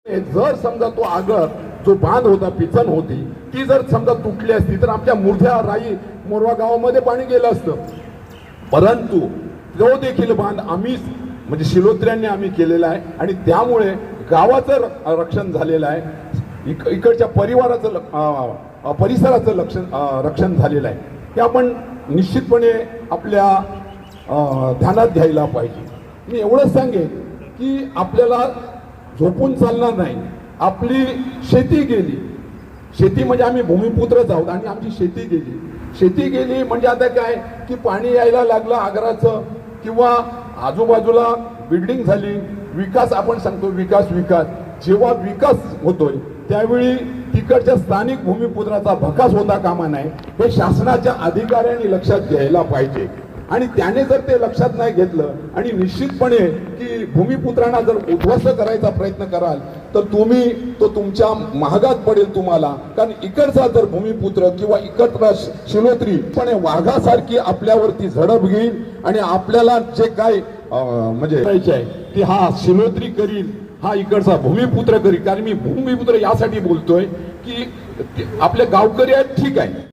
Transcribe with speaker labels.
Speaker 1: जर समजा तो आगर जो बांध होता, पिचन होती, ती जर समजा तुटली असती तर आमच्या मुर्ध्या राई मोरवा गावामध्ये पाणी गेलं असतं. परंतु तो देखील बांध आम्ही म्हणजे शिलोत्र्यांनी आम्ही केलेला आहे आणि त्यामुळे गावाचं रक्षण झालेलं आहे, इकडच्या परिवाराचं परिसराचं रक्षण झालेलं आहे. हे आपण निश्चितपणे आपल्या ध्यानात घ्यायला पाहिजे. मी एवढंच सांगेन की आपल्याला झोपून चालणार नाही. आपली शेती गेली, शेती म्हणजे आम्ही भूमिपुत्रच आहोत आणि आमची शेती गेली म्हणजे आता काय की पाणी यायला लागलं आग्राचं किंवा आजूबाजूला बिल्डिंग झाली, विकास आपण सांगतो विकास. जेव्हा विकास होतोय त्यावेळी तिकडच्या स्थानिक भूमिपुत्राचा भकास होता कामा नये, हे शासनाच्या अधिकाऱ्यांनी लक्षात घ्यायला पाहिजे. आणि त्याने जर ते लक्षात नाही घेतलं आणि निश्चितपणे की भूमिपुत्रांना जर उद्ध्वस्त करायचा प्रयत्न कराल तर तो तुमच्या महागात पडेल तुम्हाला. कारण इकडचा जर भूमिपुत्र किंवा इकडचा शिलोत्री पण वाघासारखी आपल्यावरती झडप घेईल आणि आपल्याला जे काय म्हणजे करायचे आहे की हा शिलोत्री करील, हा इकडचा भूमिपुत्र करील. कारण मी भूमिपुत्र यासाठी बोलतोय की आपले गावकरी आहेत, ठीक आहे,